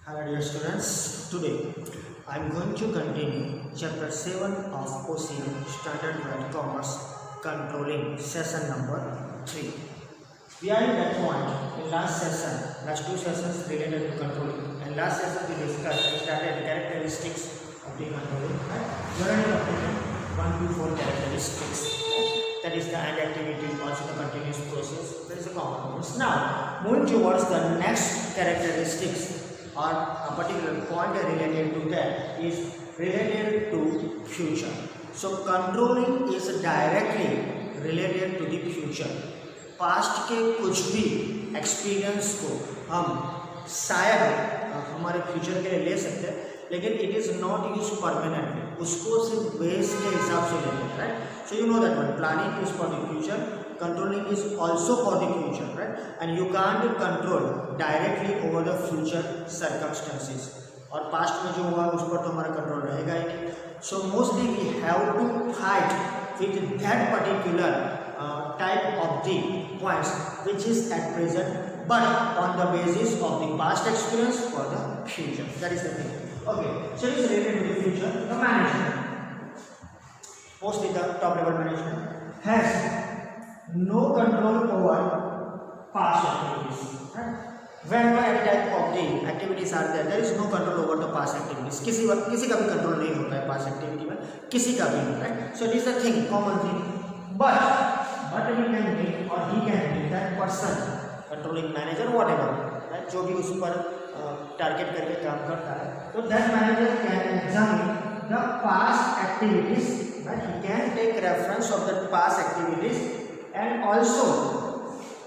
Hello dear students, today I am going to continue chapter 7 of OCM Standard 12 Commerce Controlling session number 3. We are in that point in last two sessions related to controlling, and last session we discussed and started the characteristics of the controlling, right? Learning of the 1 to 4 characteristics. That is the end activity, also the continuous process. That is the common ones. Now, moving towards the next characteristics or a particular point related to that is related to future. So, controlling is directly related to the future. Past के कुछ भी experience को हम शायद हमारे future के लिए ले सकते हैं, लेकिन it is not use permanently, उसको सिर्फ बेस के हिसाब से लेते हैं, right? So you know that one planning is for the future, controlling is also for the future, right? And you can't control directly over the future circumstances, और past में जो हुआ उस पर तो हमारा कंट्रोल रहेगा ही नहीं. So mostly we have to fight with that particular type of the points which is at present, but on the basis of the past experience for the future. That is the thing. Okay, so it is related to the future. The management, mostly the top level management, has no control over past activities, right? Whenever any type of the activities are there, there is no control over the past activities. किसी का भी control नहीं होता है past activity में, किसी का भी, right? So it is the thing, common thing. But we can make, or he can make, that person controlling manager whatever, right? जो भी उस पर टारगेट करके काम करता है, तो that manager can examine the past activities, right? He can take reference of the past activities and also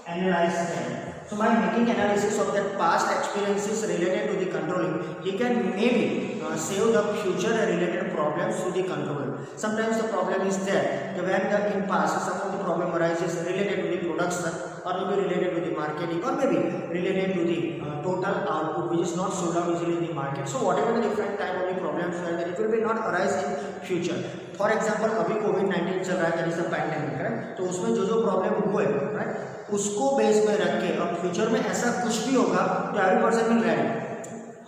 analyze them. So by making analysis of that past experiences related to the controlling, he can maybe save the future related problems to the controller. Sometimes the problem is there when in past some of the problem arises related to the production, or maybe related to the marketing, or maybe related to the total output which is not sold out easily in the market. So whatever the different type of the problems are there, it will be not arise in future. For example, अभी COVID-19 चल रहा है, that is the pandemic, right? तो उसमें जो problem हुए, right, उसको base में रख के अब फ्यूचर में ऐसा कुछ भी होगा तो एवरी पर्सन विल रेडी,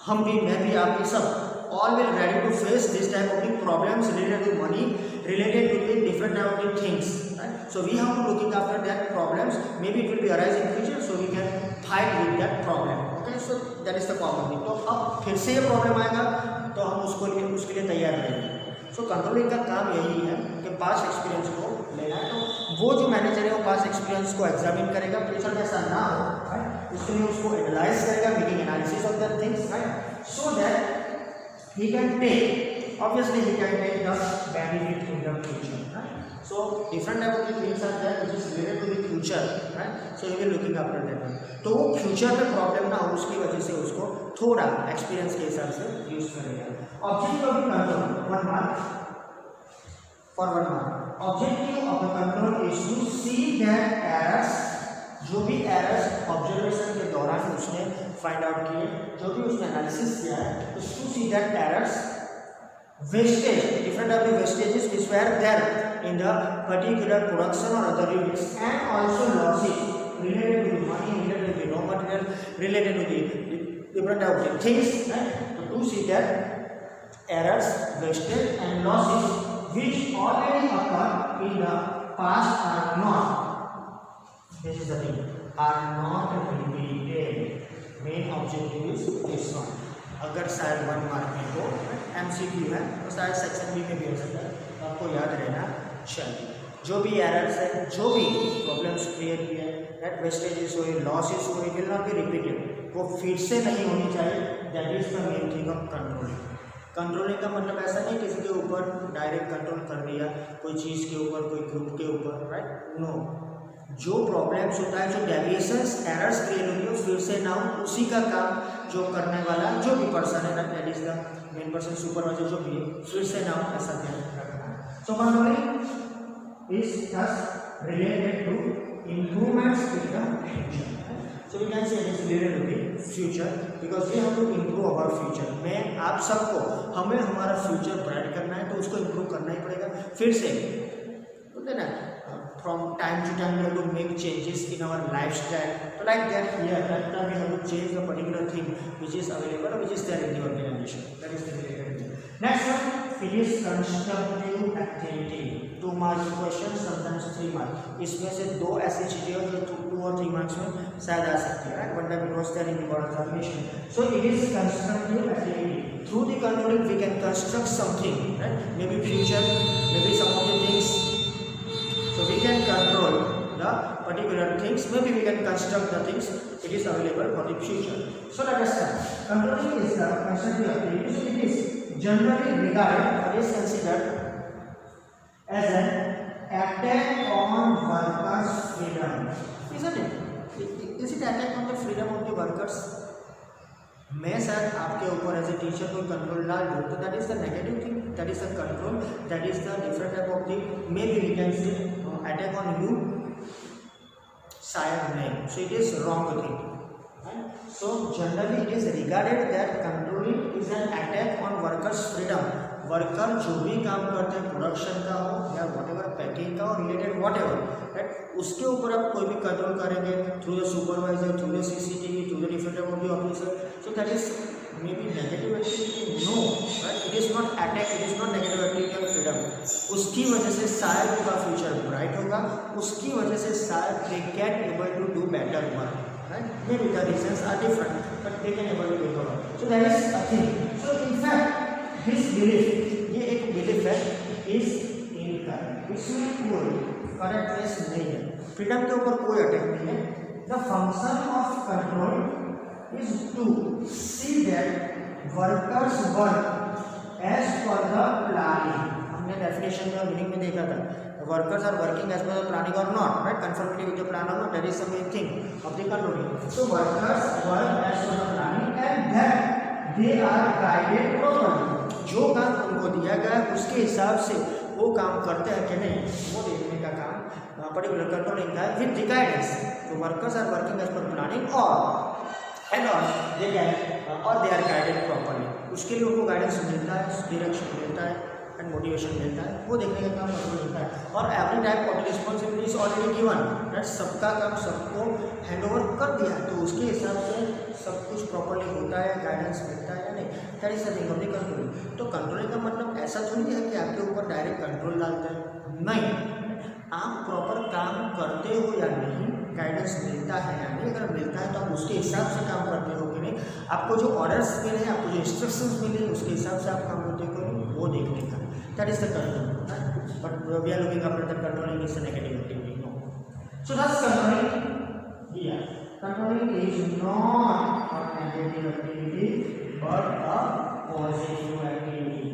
हम भी, मैं भी, आप भी, सब all will ready to face this type of the problems related to money, related to the different type of the things, right? So we have to looking after that problems, maybe it will be arise in future, so we can fight with that problem. Okay, so that is the common thing. तो अब फिर से ये problem आएगा तो हम उसके लिए तैयार रहेंगे. सो कंट्रोलिंग का काम यही है कि पास्ट एक्सपीरियंस को लेना है, तो वो जो मैनेजर है वो पास्ट एक्सपीरियंस को एग्जामिन करेगा, फ्यूचर में ऐसा ना हो, राइट? उसके लिए उसको एनालाइज करेगा, making analysis of that things, right? So that he can take, obviously he can take the benefit in the future, right? So different type of the things are there which is related to the future, right? So he will looking after that one. तो वो future में problem ना हो उसकी वजह से उसको थोड़ा एक्सपीरियंस के हिसाब से यूज करेगा. Objective of the control, 1 mark for 1 mark. Objective of the control is to see that errors, जो भी एरर्स ऑब्जर्वेशन के दौरान उसने फाइंड आउट किए, जो भी उसने एनालिसिस किया है, to see that errors, wastage, different of the wastages which were there in the particular production or other units, and also losses related to the money, related to the raw material, related to the different of the things, right? To see that errors, wastage and losses which already occurred in the past are not, this is the thing, are not repeated. Main objective is this one. अगर शायद 1 mark में हो, MCQ है, तो शायद section B में भी हो सकता है, तो आपको याद रहना चाहिए. जो भी एरर्स है, जो भी प्रॉब्लम्स क्रिएट किए, दैट वेस्टेजेस हुए, लॉसेस हुए, विल नॉट बी रिपीटेड, वो फिर से नहीं होनी चाहिए. That is the main thing of controlling. Controlling का मतलब ऐसा नहीं किसी के ऊपर डायरेक्ट कंट्रोल कर दिया, कोई चीज़ के ऊपर, कोई ग्रुप के ऊपर, राइट? नो, जो प्रॉब्लम्स होता है, जो डेविएशंस, एरर्स क्रिएट होती है, फिर से ना हो, उसी का काम जो करने वाला जो भी पर्सन है, that is the main person, supervisor जो भी है, फिर से ना हो, ऐसा ध्यान रखना है. So controlling is just related to improvements in the future. So we can say it is related to the future because we have to improve our future. मैं आप सबको, हमें हमारा फ्यूचर ब्राइट करना है तो उसको इम्प्रूव करना ही पड़ेगा. फिर से बोलते ना, from time to time we have to make changes in our lifestyle. So like that here, that time we have to change the particular thing which is available or which is there in the organization. That is the related thing. Next one, it is constructive activity. 2 marks question, sometimes 3 marks. इसमें से 2 ऐसी चीजें हो जो 2 और 3 marks में शायद आ सकती है. Right? One time it was there in the board examination. So it is constructive activity. Through the controlling we can construct something. Right? Maybe future, maybe some of the things. So we can control the particular things. Maybe we can construct the things. It is available for the future. So let us start. Controlling is the constructive activity. So it is generally regarded or is considered as an attack on workers' freedom. Isn't it? Is it attack on the freedom of the workers? मैं शायद आपके ऊपर as a teacher कोई control डाल दूँ तो that is the negative thing, that is the control, that is the different type of thing. Maybe we can say attack on you, शायद नहीं. So it is wrong thing. So generally it is regarded that controlling is an attack on workers' freedom. Worker जो भी काम करते हैं production का हो या व्हाटएवर पैकिंग का हो रिलेटेड व्हाटएवर, राइट, उसके ऊपर आप कोई भी कंट्रोल करेंगे through the supervisor, through the CCTV, through the different type of the officer. So that is maybe negative activity. No, right, it is not attack, it is not negative activity of freedom. उसकी वजह से शायद उनका future bright होगा, उसकी वजह से शायद they can able to do better work. Right? Maybe the reasons are different, but they can able to recover. So that is a thing. So in fact, this belief, ये एक belief है, is incorrect. इसमें कोई correctness नहीं है. Freedom के ऊपर कोई अटैक नहीं है. The function of control is to see that workers work as per the planning. हमने definition में और meaning में देखा था. Workers are working as per the planning or not, right? Conformity with the plan or not, that is the main thing of the controlling. So workers work as per the planning and that they are guided properly. जो काम उनको दिया गया है उसके हिसाब से वो काम करते हैं कि नहीं, वो देखने का काम पर्टिकुलर कंट्रोलिंग का है विद द गाइडेंस. तो workers are working as per planning और दे कैन और दे आर गाइडेड प्रॉपर्ली. उसके लिए उनको गाइडेंस मिलता है, डायरेक्शन मिलता है एंड मोटिवेशन मिलता है, वो देखने का काम कंट्रोल होता है. और every type of responsibility is already given, right, सबका काम सबको हैंडओवर कर दिया तो उसके हिसाब से सब कुछ प्रॉपर्ली होता है, गाइडेंस मिलता है या नहीं. That is the thing of the controlling. तो कंट्रोलिंग का मतलब ऐसा थोड़ी है कि आपके ऊपर डायरेक्ट कंट्रोल डालते हैं, नहीं. आप प्रॉपर काम करते हो या नहीं, गाइडेंस मिलता है या नहीं. अगर मिलता है तो आप उसके हिसाब से काम करते हो कि नहीं, आपको जो ऑर्डर्स मिले, आपको जो इंस्ट्रक्शंस मिले उसके हिसाब से आप काम करते हो, वो देखने का. That is the control, right? But we are looking after the controlling is a negative activity. No. So that's controlling. Yeah. Controlling is not a negative activity, but a positive activity.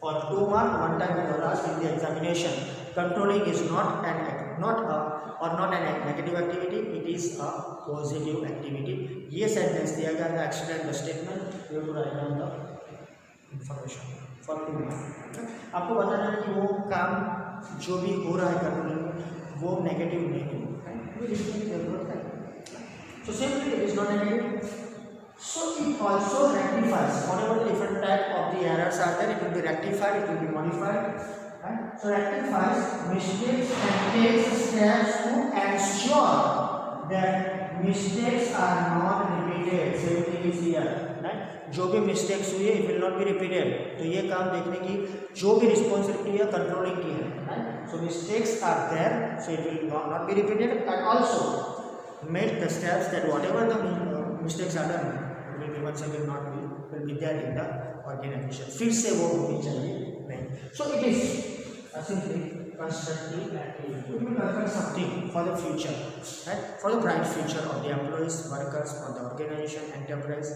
For 2 marks, one time we were asked in the examination. Controlling is not a negative activity. It is a positive activity. ये sentence दिया गया है. Explain the statement. You have to write down the information. आपको बताना है कि वो काम जो भी हो रहा है कंट्रोलिंग में वो नेगेटिव नहीं है, वो लिखने की जरूरत है. So simply it is not negative. So it also rectifies whatever the different type of the errors are there, it will be rectified, it will be modified, right. So rectifies mistakes and takes steps to ensure that mistakes are not repeated. Same thing is here, right. जो भी mistakes हुई है it will not be repeated. तो ये काम देखने की जो भी रिस्पॉन्सिबिलिटी है कंट्रोलिंग की है, right. So mistakes are there, so it will not be repeated and also make the steps that whatever the mistakes are done will be once again not will be there in the organisation. फिर से वो होनी चाहिए नहीं. So it is simply constructive activity. We will construct something for the future, right? For the bright future of the employees, workers, for the organization, enterprise,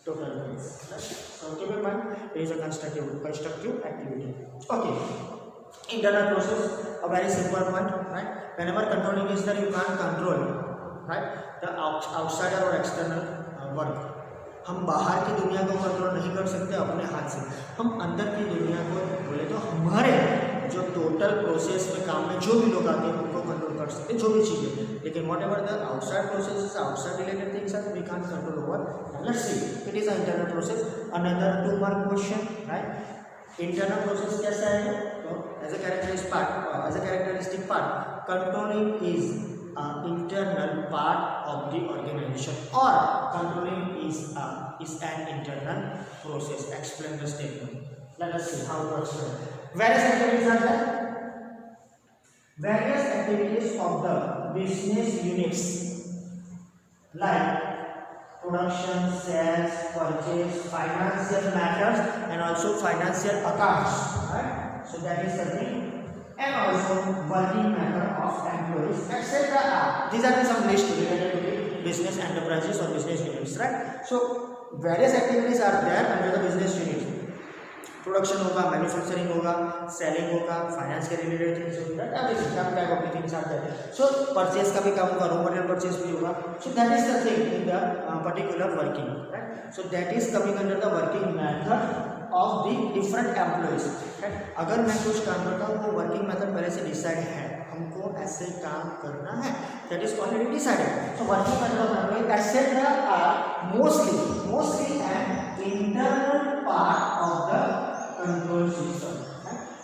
total things. Right? So keep in mind, it is a constructive activity. Okay. Internal process, a very simple point, right? Whenever controlling is there, you can't control, right? The outsider or external work. हम बाहर की दुनिया को control नहीं कर सकते अपने हाथ से. हम अंदर की दुनिया को बोले तो हमारे जो टोटल प्रोसेस में काम में जो भी लोग आते हैं उनको कंट्रोल कर सकते हैं, जो भी चीज़ें. लेकिन whatever the outside process, outside related things are we can't control over. Let's see, it is a internal process. Another 2 mark question, right. Internal process कैसा है? तो as a characteristic part, controlling is an internal part of the organization, or controlling is an internal process. Explain the statement. Let us see how to explain. Various activities are there. Various activities of the business units like production, sales, purchase, financial matters, and also financial accounts. Right? So that is the thing. And also working method of employees, etc. These are some list related to the business enterprises or business units. Right? So various activities are there under the business units. Production होगा, manufacturing होगा, selling होगा, finance के related things होगा, everything सब type of things are there. So purchase का भी काम होगा, रॉ मटेरियल परचेज भी होगा. So that is the thing in the particular working. Right. So that is coming under the working method of the different employees. अगर मैं कुछ काम करता हूँ वो वर्किंग मेथड पहले से डिसाइड है, हमको ऐसे काम करना है, that is already decided. So working method of employ etcetera are mostly an internal part of the control system.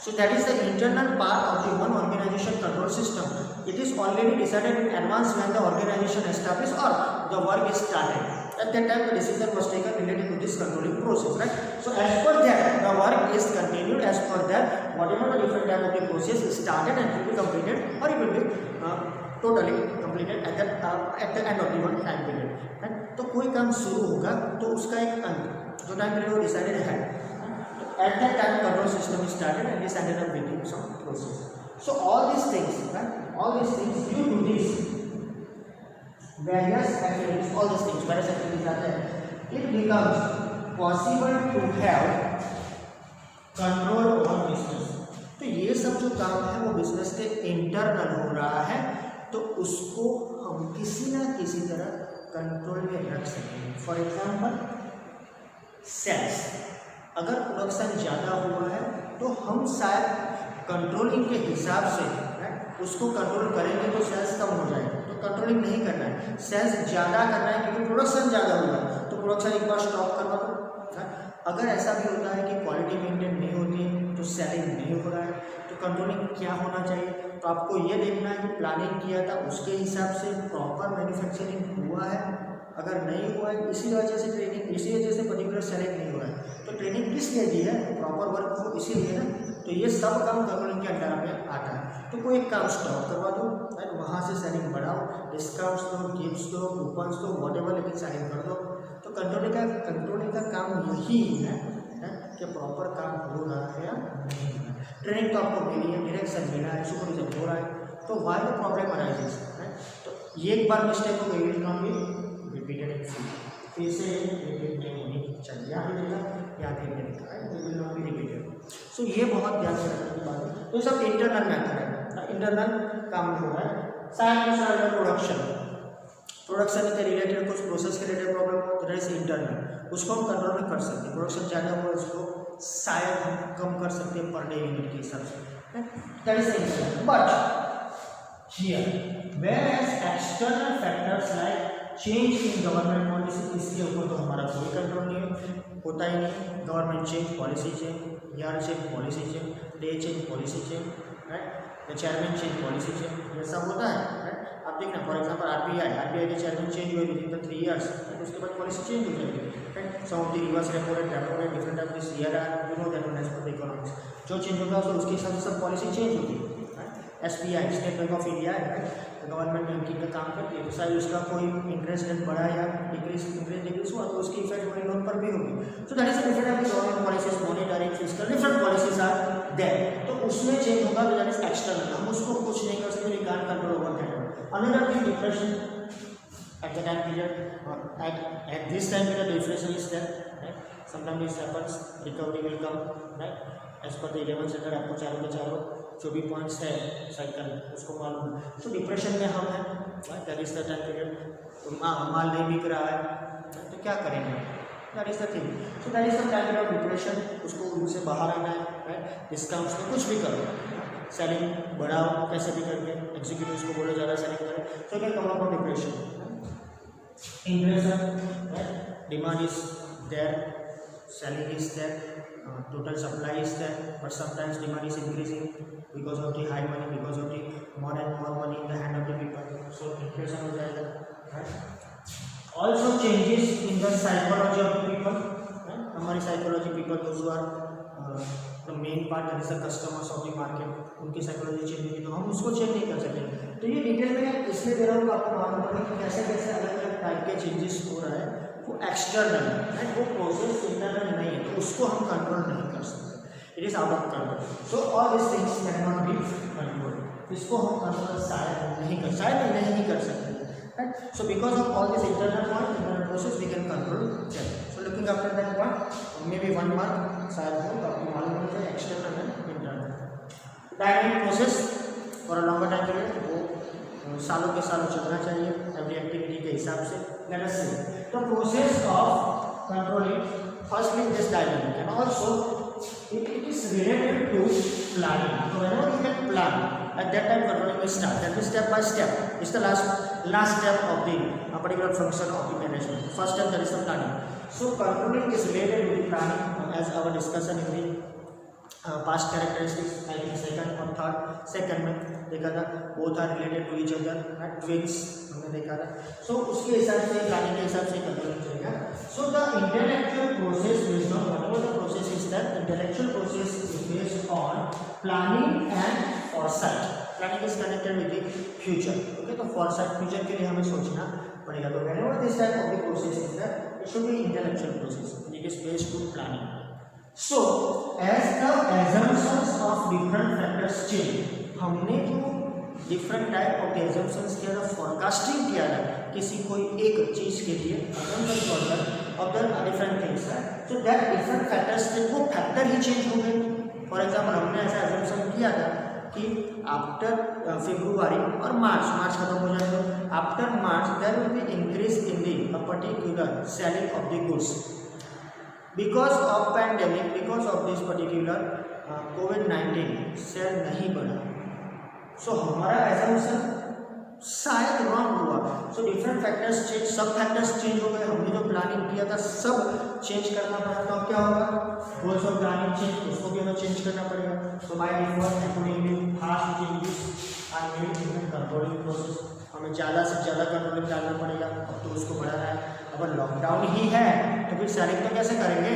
So that is the internal part of the one organization control system. It is already decided in advance when the organization established or the work is started. At that time the decision was taken related to this controlling process. Right. So as per that the work is continued. As per that whatever the different type of the process is started and will be completed, or it will be totally completed at the end of the one time period. Right. तो कोई काम शुरू होगा तो उसका एक अंत जो टाइम पीरियड वो डिसाइडेड है. At that time, control system is started and this ended up with some process. So all these things, right? All these things due to this various activities, various activities are there. It becomes possible to have control over business. तो ये सब जो काम है वो business के internal हो रहा है, तो उसको हम किसी ना किसी तरह कंट्रोल में रख सकेंगे. फॉर एग्जाम्पल सेल्स, अगर प्रोडक्शन ज़्यादा हुआ है तो हम शायद कंट्रोलिंग के हिसाब से उसको कंट्रोल करेंगे तो सेल्स कम हो जाएगा. तो कंट्रोलिंग नहीं करना है, सेल्स ज़्यादा करना है क्योंकि प्रोडक्शन ज़्यादा हुआ है तो प्रोडक्शन एक बार स्टॉप करवा दो. अगर ऐसा भी होता है कि क्वालिटी मेंटेन नहीं होती है तो सेलिंग नहीं हो रहा है, तो कंट्रोलिंग क्या होना चाहिए? तो आपको ये देखना है कि प्लानिंग किया था उसके हिसाब से प्रॉपर मैन्युफैक्चरिंग हुआ है. अगर नहीं हुआ है इसी वजह से पर्टिकुलर सेलिंग नहीं हो रहा है, तो ट्रेनिंग किस लिए दी है? प्रॉपर वर्क हो इसीलिए ना. तो ये सब काम कंट्रोलिंग के अंडर में आता है. तो कोई एक काम स्टॉप करवा दो, वहाँ से सेलिंग बढ़ाओ, डिस्काउंट्स दो, गिफ्ट्स दो, कूपन्स दो, व्हाटएवर, लेकिन सेलिंग कर दो. तो कंट्रोलिंग का काम यही है कि प्रॉपर काम हो रहा है या नहीं हो रहा है. ट्रेनिंग तो आपको मिली है, डायरेक्शन मिला है, सुपरविजन हो रहा है, तो वाई द प्रॉब्लम अराइजेस. तो ये एक बार मिस्टेक हो गई, इट नॉट बी रिपीटेड. फिर से रिपीट नहीं होनी चाहिए. यहाँ भी देखा, यहाँ भी देखा है, विल नॉट बी रिपीटेड. सो ये बहुत ध्यान से रखने की बात है. तो सब इंटरनल मैथड है, इंटरनल काम हो रहा है. साथ प्रोडक्शन के रिलेटेड कुछ प्रोसेस के रिलेटेड प्रॉब्लम हो तो इज इंटरनल, उसको हम कंट्रोल में कर सकते हैं. प्रोडक्शन ज़्यादा हुआ उसको शायद हम कम कर सकते हैं पर डे यूनिट के हिसाब से. That is internal. But here where external factors like change in government policy, इसके ऊपर तो हमारा कोई कंट्रोल नहीं होता ही नहीं. Government change, policy change, year change, policy change, day change, policy change, right. Chairman change, policy change, ये सब होता है. राइट. आप देखना फॉर एग्जांपल आरबीआई के चेयरमैन चेंज हुए विद इन द 3 years, उसके बाद पॉलिसी चेंज हो जाएगी. Right. Some of the reverse repo rate, different type this year are you know that as per the economics जो change होगा उसके हिसाब से सब पॉलिसी चेंज होगी. SBI, state bank of India है, गवर्नमेंट बैंकिंग का काम करती है, तो शायद उसका कोई इंटरेस्ट रेट बढ़ा या डिक्रीज हुआ तो उसकी इफेक्ट हमारे लोन पर भी होगी. So that is a different government policies, monetary, fiscal, different policies are there. तो उसमें चेंज होगा तो दैट इज एक्सटर्नल, हम उसको कुछ नहीं कर सकते, we can't control over that. Another thing, depression at the time period, at this time period depression is there, right. Sometimes this happens, recovery will come, right. As per the 11 chapter आपको चारों के चारों जो भी points है cycle उसको मालूम है. तो डिप्रेशन में हम हैं, that is the time period. तो माल नहीं बिक रहा है तो क्या करेंगे, that is the thing. So that is the time period of depression. उसको उनसे बाहर आना है, राइट. डिस्काउंट्स में कुछ भी करो, सेलिंग बढ़ाओ कैसे भी करके, एग्जीक्यूटिव्स को बोलो ज़्यादा सेलिंग करें, तो can come up depression. Inflation, right? Demand is there, selling is there, total supply is there, but sometimes demand is increasing because of the high money, because of the more and more money in the hand of the people, so inflation हो जाएगा, right? Also changes in the psychology of the people, right? हमारी psychology people those who are the main part, that is the customers of the market, उनकी psychology change होगी तो हम उसको change नहीं कर सकते। तो ये डिटेल में इसलिए दे रहा हूँ आपको मालूम पड़े कि कैसे कैसे अलग अलग टाइप के चेंजेस हो रहा है, वो एक्सटर्नल है, वो प्रोसेस इंटरनल नहीं है, तो उसको हम कंट्रोल नहीं कर सकते, it is out of control. So all this things can not be control, इसको हम कंट्रोल शायद नहीं कर सकते, right? So because of all this internal process we can control them. So looking after that one, maybe one mark शायद हो आपको मालूम हो जाए external and internal। Dynamic process for a longer time period वो सालों के सालों चलना चाहिए every activity के हिसाब से। Let us see the process of controlling, firstly this dynamic and also it is related to planning. So whenever you can plan, at that time controlling will start, that means step by step, it's the last step of the particular function of the management. First step, that is the planning. So controlling is related with the planning, as our discussion in the past characteristics, I think second और third, second में देखा था both are related to each other, right? Twins हमने देखा था। So उसके हिसाब से planning के हिसाब से controlling चलेगा। So the intellectual process based on whatever the process is, that intellectual process is based on planning and foresight. Planning is connected with the future, okay? तो foresight future के लिए हमें सोचना पड़ेगा। तो whenever this type of the process is there, it should be intellectual process and it is based on planning. So as the assumptions of different factors change, हमने जो different type of the assumptions किया था, forecasting किया था किसी कोई एक चीज के लिए, assumption of the different things, right? So that different factors थे, वो factor ही change हो गए। For example हमने ऐसा assumption किया था कि आफ्टर फरवरी और मार्च खत्म हो जाए तो after March there will be increase in the particular selling of the goods because of pandemic, because of this particular कोविड-19 सेल नहीं बढ़ा। सो हमारा एजम्पशन शायद रॉन्ग हुआ। सो डिफरेंट फैक्टर्स चेंज, सब फैक्टर्स चेंज हो गए, हमने जो प्लानिंग किया था सब चेंज करना पड़ा। तो क्या होगा, गोल्स ऑफ प्लानिंग चेंज, उसको भी हमें चेंज करना पड़ेगा। तो by default accordingly fast changes are made in controlling process, हमें ज़्यादा से ज़्यादा कंट्रोलिंग डालना पड़ेगा। अब तो उसको बढ़ाना है, अगर लॉकडाउन ही है तो फिर सेलिंग तो कैसे करेंगे,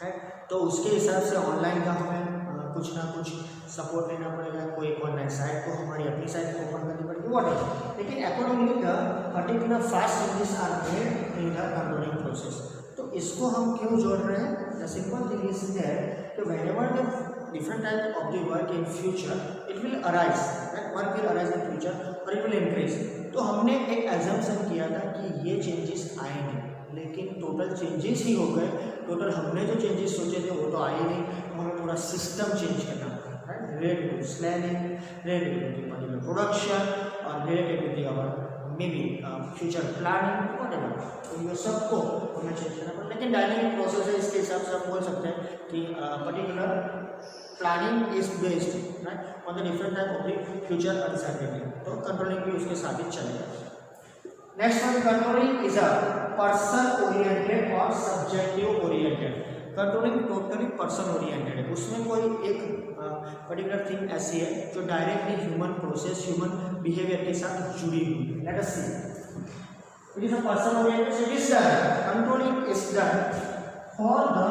है? तो उसके हिसाब से ऑनलाइन का हमें कुछ ना कुछ सपोर्ट लेना पड़ेगा, कोई ऑनलाइन साइट को हमारी अपनी साइट को ओपन करनी पड़ेगी, व्हाटएवर। लेकिन accordingly the particular fast changes are made in the controlling process. तो इसको हम क्यों जोड़ रहे हैं? The simple thing is that कि whenever the different type of the work in future it will arise, that work will arise in future और it will increase। तो हमने एक assumption किया था कि ये changes आएंगे, लेकिन टोटल चेंजेस ही हो गए। टोटल हमने जो चेंजेस सोचे थे वो तो आए नहीं, तो हमें पूरा सिस्टम चेंज करना पड़ा, related to planning, related to the particular production और related to the our may be future planning, whatever. तो ये सबको हमें चेंज करना पड़ा। लेकिन डायनेमिक प्रोसेस है, इसके हिसाब से आप बोल सकते हैं कि particular planning is based right on the different type of the future uncertainty. तो कंट्रोलिंग भी उसके साथ ही चलेगा। Next one, controlling is a person oriented और subjective oriented. Controlling totally person oriented है, उसमें कोई एक पर्टिकुलर थिंग ऐसी है जो directly human process, human behaviour के साथ जुड़ी हुई है। Let us see, it is a person oriented, so it is controlling is done for the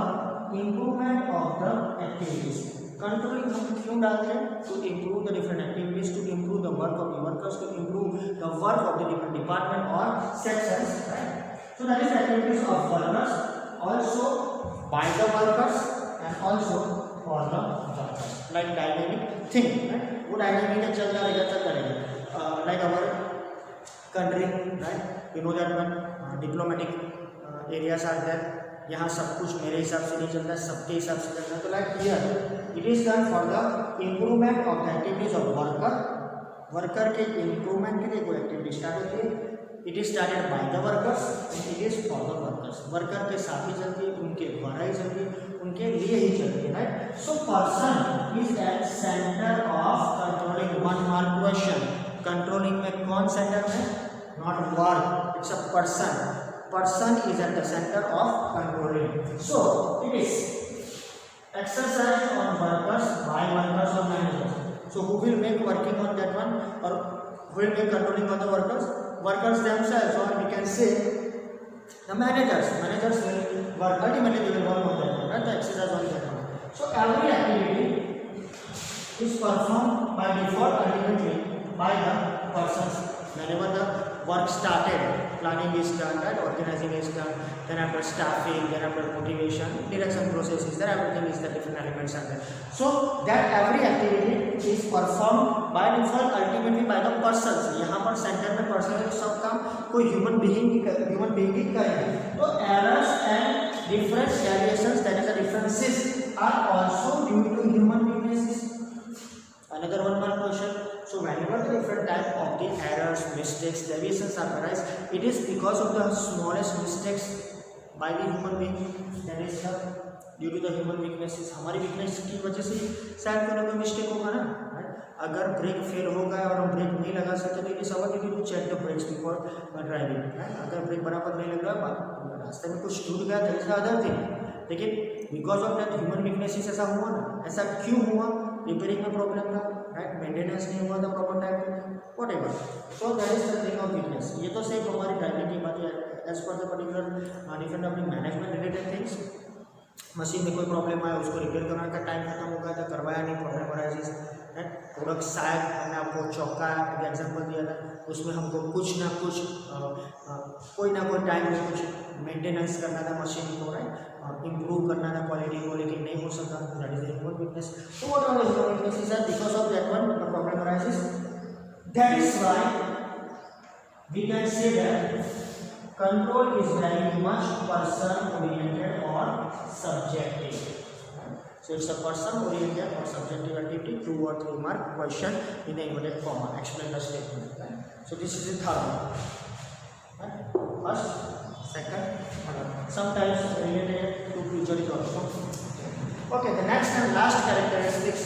improvement of the activities. Controlling हम क्यों डालते हैं? To improve the different activities, to improve the work of the workers, to improve the work of the different department और sections, right? So that is activities of workers, also by the workers and also for the workers, like dynamic thing, right? वो dynamic चलता रहेगा, like our country, right? You know that one diplomatic areas are there, यहाँ सब कुछ मेरे हिसाब से नहीं चलता है, सबके हिसाब से चलता है। तो like here it is done for the improvement of the activities of worker के इम्प्रूवमेंट के लिए कोई एक्टिविटी स्टार्ट होती है। It is started by the workers and it is for the workers. Worker के साथ ही चलती है, उनके द्वारा ही चलती है, उनके लिए ही चलती है, right? So person is at centre of controlling. One mark question, controlling में कौन सेंटर है? Not work, it's a person. person is at the center of controlling. So it is exercise on workers by workers or managers. So who will make working on that one, or who will make controlling on the workers? Workers themselves, or we can say the managers. Managers will work, ultimately they will work on that one, right? The exercise on that one. So every activity is performed by default ultimately by the persons. Whenever the work started, planning is done, right? Organizing is done, then after staffing, then after motivation, direction process is there, everything is the different elements are there. So that every activity is performed by default ultimately by the persons. यहाँ पर centre में person सब काम कोई human being ही करेगा. तो errors and different variations, that is the differences, are also due to human weaknesses. Another one more question. So whenever the different type of the errors, mistakes, deviations are arise, it is because of the smallest mistakes by the human being. That is the due to the human weaknesses. हमारी weakness की वजह से शायद कोई mistake होगा ना. अगर brake fail हो गया और हम ब्रेक नहीं लगा सकते तो it is our duty to check the brakes before driving. अगर ब्रेक बराबर नहीं लग रहा, रास्ते में कुछ टूट गया, that is the other thing. लेकिन because of that human weaknesses ऐसा हुआ ना. ऐसा क्यों हुआ? रिपेयरिंग में प्रॉब्लम था, राइट? मेंटेनेंस नहीं हुआ था प्रॉपर टाइम पे, whatever. So that is the thing of weakness. ये तो सिर्फ हमारी ड्राइविंग की बात है. As per the particular different अपनी मैनेजमेंट रिलेटेड थिंग्स. मशीन में कोई प्रॉब्लम आया, उसको रिपेयर करने का टाइम खत्म हो गया था, करवाया नहीं, प्रॉब्लम अराइजेस. प्रोडक्ट शायद मैंने आपको चौका एग्जाम्पल दिया था, उसमें हमको कुछ ना कुछ कोई ना कोई टाइम में कुछ मेंटेनेंस करना था मशीन को, राइट? इम्प्रूव करना था क्वालिटी को, लेकिन नहीं हो सका. That is the human weakness. So what are the human weaknesses are because of that one the problem arises. That is why we can say that control is very much person oriented or subjective. So it's a person oriented or subjective activity. 2 or 3 mark question in the inverted comma. Explain the statement. So this is the third one. First, second, sometimes related to future is also. Okay, the next and last characteristics.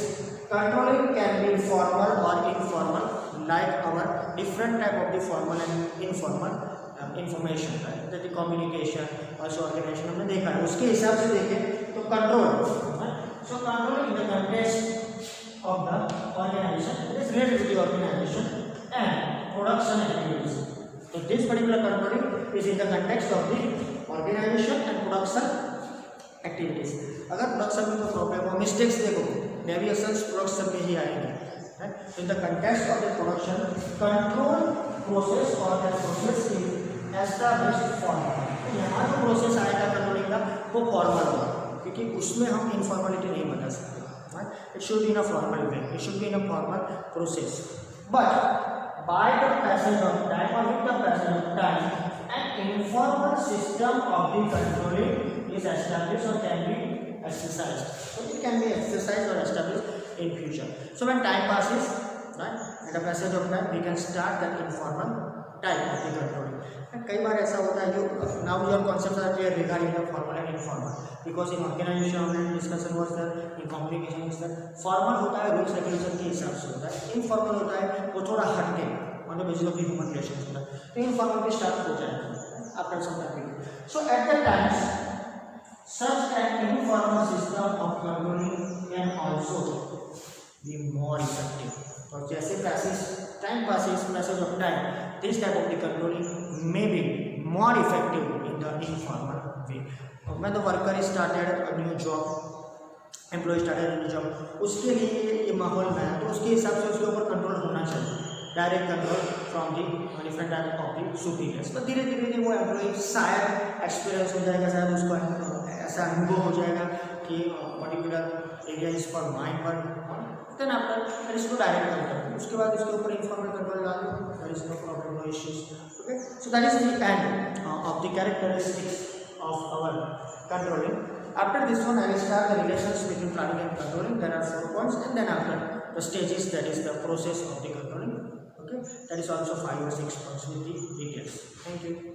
Controlling can be formal or informal, like our different type of the formal and informal information, जैसे communication और organisation हमने देखा है. उसके हिसाब से देखें तो control. So control in the context of the organisation, it is related to the organisation and production activities. तो this particular controlling is in the context of the organisation and production activities. अगर production में कोई problem हो, mistakes देखो, deviations production में ही आएंगे. In the context of the production, control process और that process is established formal. यहाँ जो प्रोसेस आएगा कंट्रोलिंग का वो फॉर्मल होगा, क्योंकि उसमें हम इनफॉर्मेलिटी नहीं बता सकते. It should be in a formal way, it should be in a formal process. But by the passage of time और with the passage of time an informal system of the controlling is established और can be exercised. So it can be exercised or established in future. So when time passes, right, at the passage of time, we can start that informal type of the controlling. And कई बार ऐसा होता है जो now your concepts are clear regarding the formal and informal, because in organization and discussion was there, in communication is there. Formal होता है rules regulation के हिसाब से होता है, informal होता है वो थोड़ा हटके on the basis of the human relations होता है. तो informal भी start हो जाएगा after some time. So at that time such an informal system of controlling can also be more effective. और जैसे time passes, passage of time, this type of the controlling may be more effective in the informal way. When the worker started a new job, employee started a new job, उसके लिए ये माहौल में है, तो उसके हिसाब से उसके ऊपर कंट्रोल होना चाहिए. Direct control from the different type of the superiors. तो धीरे धीरे वो एम्प्लॉय शायद एक्सपीरियंस हो जाएगा, शायद उसको ऐसा अनुभव हो जाएगा कि particular area is for mind work. Then after there is no direct control. उसके बाद उसके ऊपर इनफॉर्मल कंट्रोल डालो, there is no problem, no issues. Okay, so that is the end of the characteristics of our controlling. After this one, I will start the relations between planning and controlling. There are 4 points, and then after the stages, that is the process of the controlling. Okay, that is also 5 or 6 points with the details. Thank you.